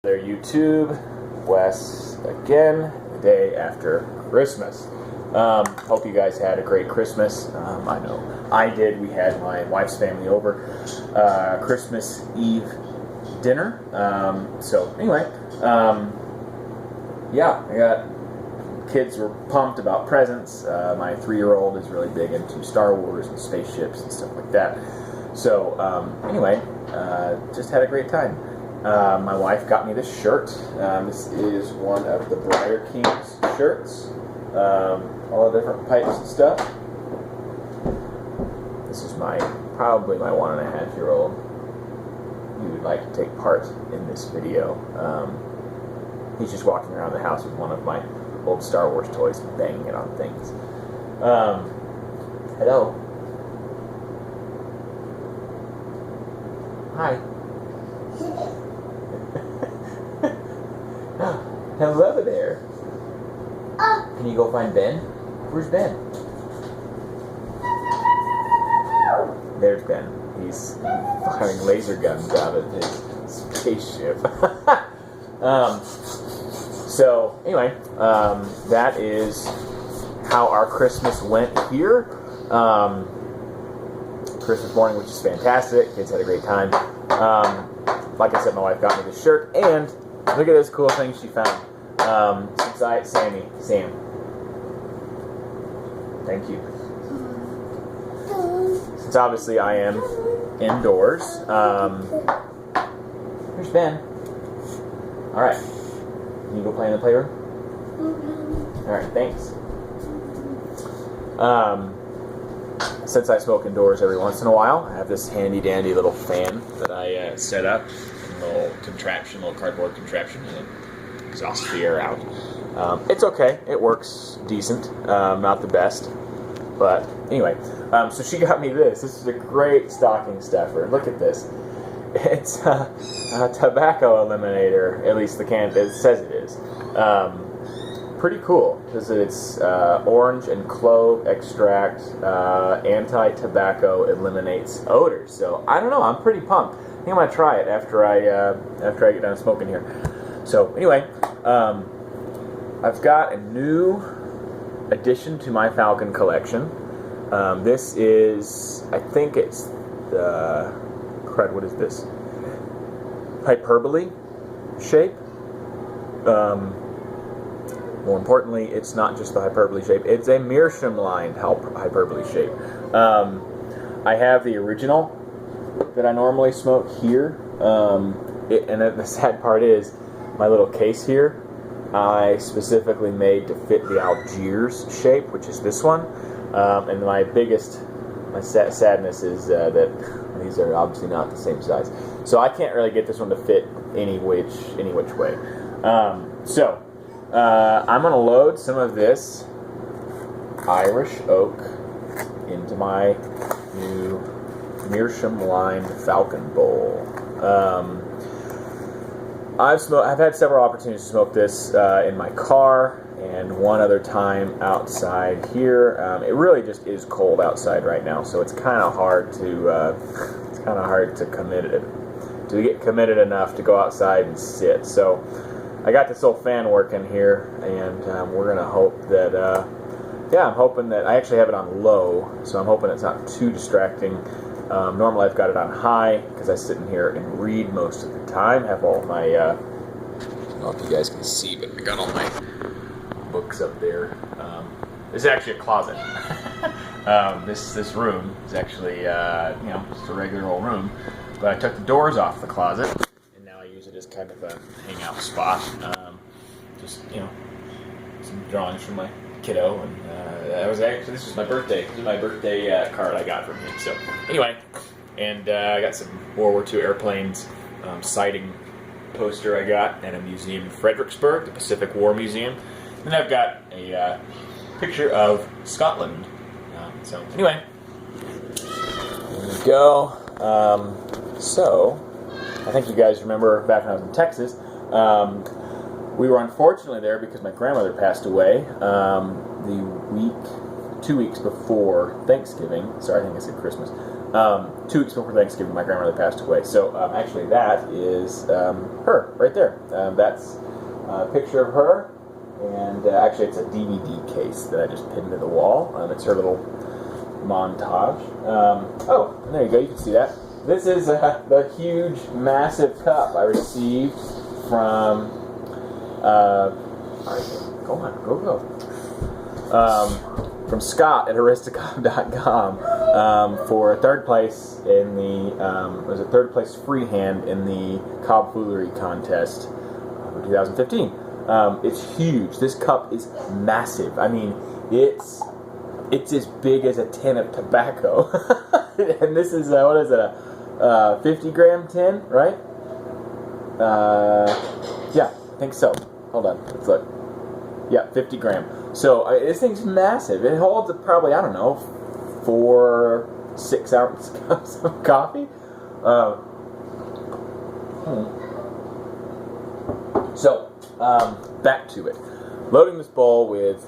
There, YouTube. Wes again, the day after Christmas. Hope you guys had a great Christmas. I know I did. We had my wife's family over. Christmas Eve dinner. So anyway, yeah, I got kids were pumped about presents. My 3-year-old is really big into Star Wars and spaceships and stuff like that. So anyway, just had a great time. My wife got me this shirt. This is one of the Briar King's shirts. All the different pipes and stuff. This is probably my 1.5-year-old. He would like to take part in this video. He's just walking around the house with one of my old Star Wars toys and banging it on things. Hello. Hi. Hello there. Can you go find Ben? Where's Ben? There's Ben. He's firing laser guns out of his spaceship. So anyway, that is how our Christmas went here. Christmas morning, which is fantastic. Kids had a great time. Like I said, my wife got me this shirt, and look at this cool thing she found. Sam, thank you. Since obviously I am indoors, here's Ben. Alright, can you go play in the playroom? Alright, thanks. Since I smoke indoors every once in a while, I have this handy dandy little fan that I set up. A little contraption, little cardboard contraption, and it exhausts the air out. It's okay. It works decent. Not the best. But anyway, so she got me this. This is a great stocking stuffer. Look at this. It's a tobacco eliminator. At least the can, it says it is. Pretty cool. It's orange and clove extract. Anti-tobacco eliminates odors. So I don't know. I'm pretty pumped. I think I'm gonna try it after I get done smoking here. So anyway, I've got a new addition to my Falcon collection. This is, I think it's the, what is this? Hyperbole shape. More importantly, it's not just the hyperbole shape, it's a Meerschaum-lined hyperbole shape. I have the original that I normally smoke here, and the sad part is, my little case here, I specifically made to fit the Algiers shape, which is this one. And my sadness is that these are obviously not the same size. So I can't really get this one to fit any which way. So I'm going to load some of this Irish oak into my new Meerschaum-lined Falcon bowl. I've had several opportunities to smoke this in my car, and one other time outside here. It really just is cold outside right now, so it's kind of hard to get committed enough to go outside and sit. So I got this little fan working here, and we're gonna hope that I'm hoping that I actually have it on low, so I'm hoping it's not too distracting. Normally I've got it on high because I sit in here and read most of the time. Have all my, I don't know if you guys can see, but I got all my books up there. This is actually a closet. This room is actually, just a regular old room, but I took the doors off the closet, and now I use it as kind of a hangout spot. Some drawings from my kiddo, and this was my birthday. This is my birthday card I got from him. So anyway, and I got some World War II airplanes sighting poster I got at a museum in Fredericksburg, the Pacific War Museum. And I've got a picture of Scotland. So anyway, there we go. So I think you guys remember back when I was in Texas. We were unfortunately there because my grandmother passed away 2 weeks before Thanksgiving. Sorry, I think I said Christmas. 2 weeks before Thanksgiving, my grandmother passed away. So actually, that is her right there. That's a picture of her, and actually, it's a DVD case that I just pinned to the wall. It's her little montage. Oh, and there you go. You can see that. This is the huge, massive cup I received from. Go. From Scott at Aristocop.com for third place in the third place freehand in the Cobb Foolery contest for 2015. It's huge. This cup is massive. I mean, it's as big as a tin of tobacco. And this is what is it, a 50-gram tin, right? Yeah, I think so. Hold on, let's look. Yeah, 50 gram. So this thing's massive. It holds probably, I don't know, 4-6 ounce cups of coffee. So back to it. Loading this bowl with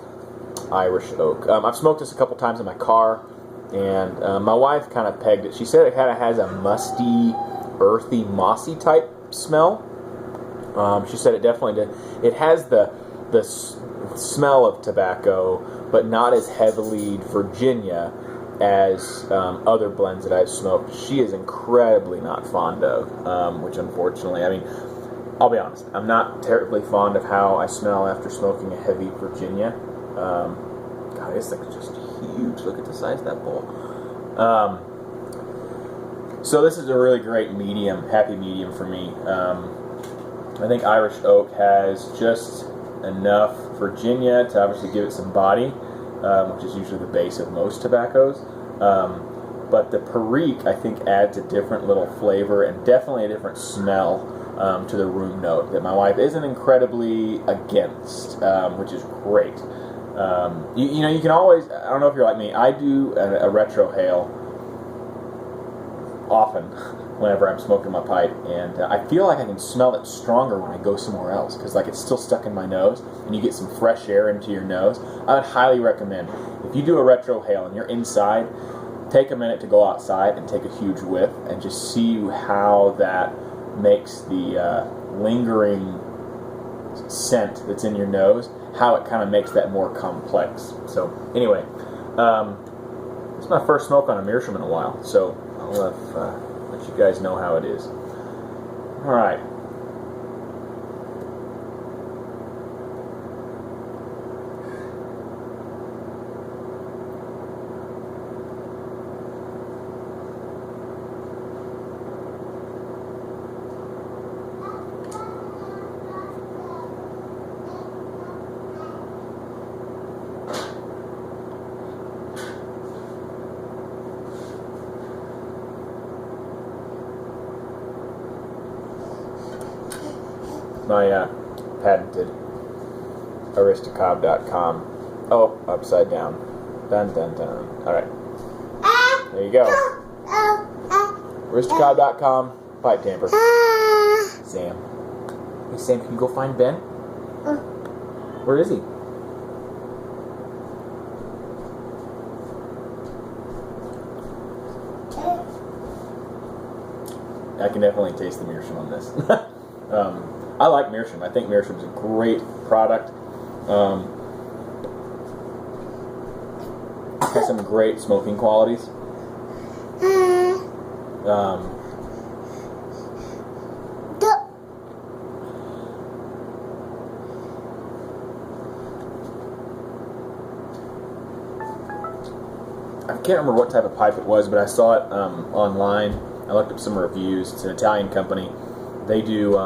Irish oak. I've smoked this a couple times in my car, and my wife kind of pegged it. She said it kind of has a musty, earthy, mossy type smell. She said it definitely did. It has the smell of tobacco, but not as heavily Virginia as other blends that I've smoked. She is incredibly not fond of, which unfortunately, I mean, I'll be honest, I'm not terribly fond of how I smell after smoking a heavy Virginia. God, this thing's just huge. Look at the size of that bowl. So this is a really great medium, happy medium for me. I think Irish oak has just enough Virginia to obviously give it some body, which is usually the base of most tobaccos. But the Perique, I think, adds a different little flavor and definitely a different smell to the room note that my wife isn't incredibly against, which is great. You know, you can always, I don't know if you're like me, I do a retrohale often whenever I'm smoking my pipe, and I feel like I can smell it stronger when I go somewhere else, because like it's still stuck in my nose, and you get some fresh air into your nose. I would highly recommend, if you do a retrohale and you're inside, take a minute to go outside and take a huge whiff, and just see how that makes the lingering scent that's in your nose, how it kind of makes that more complex. So anyway, this is my first smoke on a Meerschaum in a while, so I'll let you guys know how it is. All right. My patented Aristocop.com. Oh, upside down. Dun dun dun. Alright. There you go. Aristocop.com. Pipe tamper. Sam. Hey Sam, can you go find Ben? Where is he? I can definitely taste the Meerschaum on this. I like Meerschaum. I think Meerschaum's a great product. It has some great smoking qualities. I can't remember what type of pipe it was, but I saw it online. I looked up some reviews. It's an Italian company. They do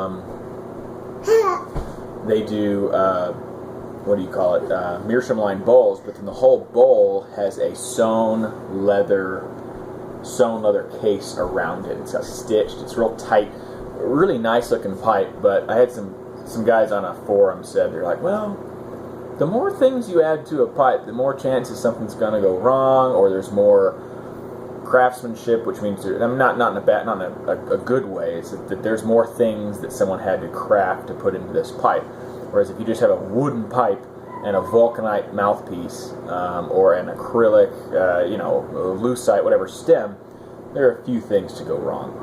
what do you call it? Meerschaum-lined bowls, but then the whole bowl has a sewn leather case around it. It's got stitched. It's real tight, really nice looking pipe. But I had some guys on a forum said, they're like, well, the more things you add to a pipe, the more chances something's gonna go wrong, or there's more craftsmanship, which means not in a good way. It's that there's more things that someone had to craft to put into this pipe. Whereas if you just have a wooden pipe and a vulcanite mouthpiece, or an acrylic, lucite, whatever stem, there are a few things to go wrong.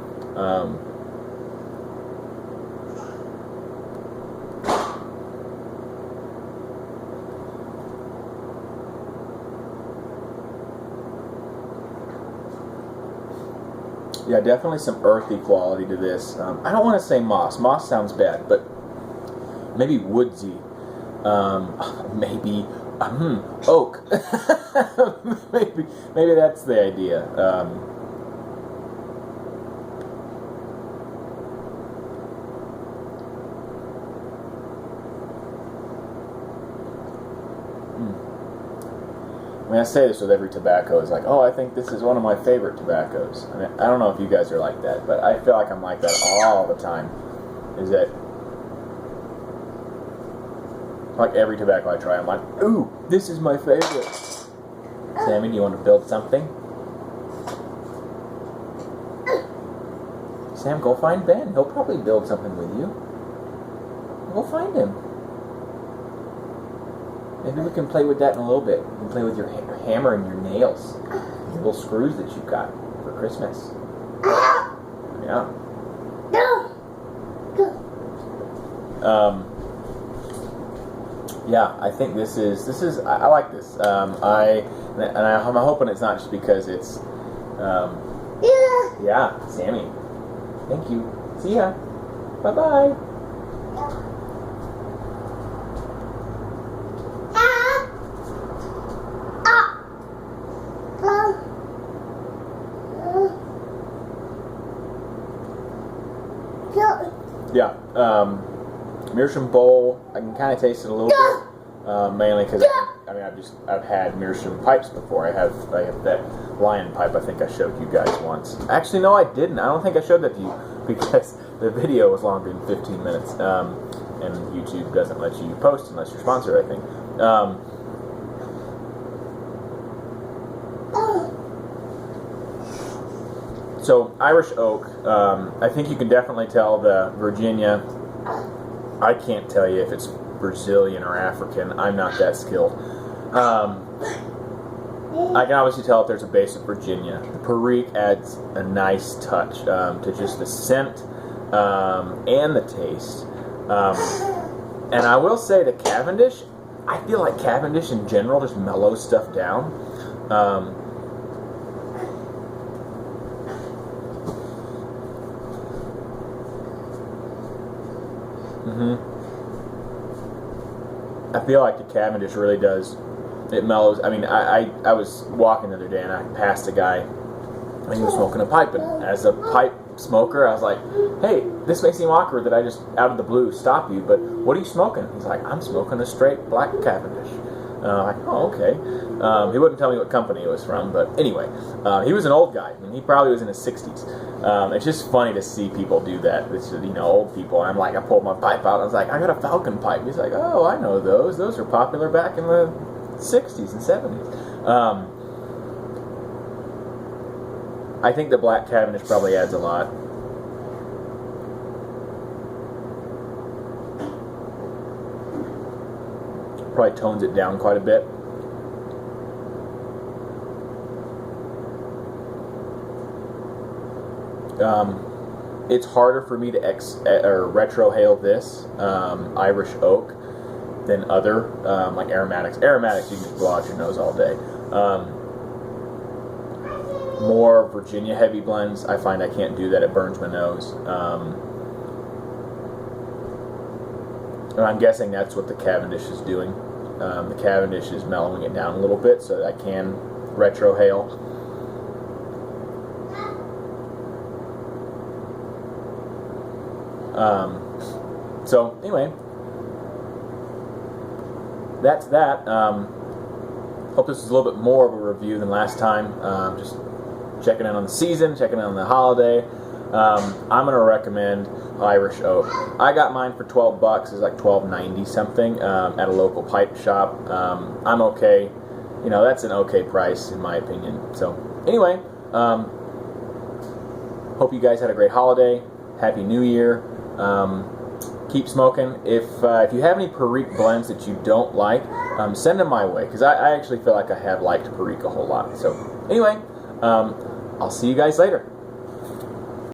Yeah, definitely some earthy quality to this. I don't want to say moss. Moss sounds bad, but maybe woodsy. Maybe oak. maybe that's the idea. I mean, I say this with every tobacco. It's like, oh, I think this is one of my favorite tobaccos. I mean, I don't know if you guys are like that, but I feel like I'm like that all the time. Is that like every tobacco I try, I'm like, ooh, this is my favorite. Sammy, do you want to build something? Sam, go find Ben. He'll probably build something with you. Go find him. Maybe we can play with that in a little bit. You can play with your hammer and your nails. Your little screws that you've got for Christmas. Yeah. Yeah, I think this is I like this. I'm hoping it's not just because it's yeah, Sammy. Thank you. See ya. Bye-bye. Yeah, Meerschaum bowl. I can kind of taste it a little bit, mainly because I've had Meerschaum pipes before. I have that lion pipe. I think I showed you guys once. Actually, no, I didn't. I don't think I showed that to you because the video was longer than 15 minutes, and YouTube doesn't let you post unless you're sponsored, I think. So Irish oak, I think you can definitely tell the Virginia. I can't tell you if it's Brazilian or African. I'm not that skilled. I can obviously tell if there's a base of Virginia. The Perique adds a nice touch to just the scent and the taste. And I will say the Cavendish, I feel like Cavendish in general just mellows stuff down. I feel like the Cavendish really does. It mellows. I mean, I was walking the other day and I passed a guy and he was smoking a pipe. And as a pipe smoker, I was like, hey, this may seem awkward that I just out of the blue stop you, but what are you smoking? He's like, I'm smoking a straight black Cavendish. I'm like, oh, okay. He wouldn't tell me what company it was from, but anyway, he was an old guy. I mean, he probably was in his 60s. It's just funny to see people do that. It's just, old people. And I'm like, I pulled my pipe out. And I was like, I got a Falcon pipe. He's like, oh, I know those. Those were popular back in the 60s and 70s. I think the black Cavendish probably adds a lot. Probably tones it down quite a bit. It's harder for me to retrohale this Irish oak than other like aromatics. Aromatics you can just blow out your nose all day. More Virginia heavy blends, I find I can't do that. It burns my nose. And I'm guessing that's what the Cavendish is doing. The Cavendish is mellowing it down a little bit so that I can retrohale. So anyway, that's that. Hope this was a little bit more of a review than last time. Just checking in on the season, checking in on the holiday. I'm going to recommend Irish oak. I got mine for $12. It's like $12.90 something at a local pipe shop. I'm okay. That's an okay price in my opinion. So anyway, hope you guys had a great holiday. Happy New Year. Keep smoking. If you have any Perique blends that you don't like, send them my way because I actually feel like I have liked Perique a whole lot. So anyway, I'll see you guys later.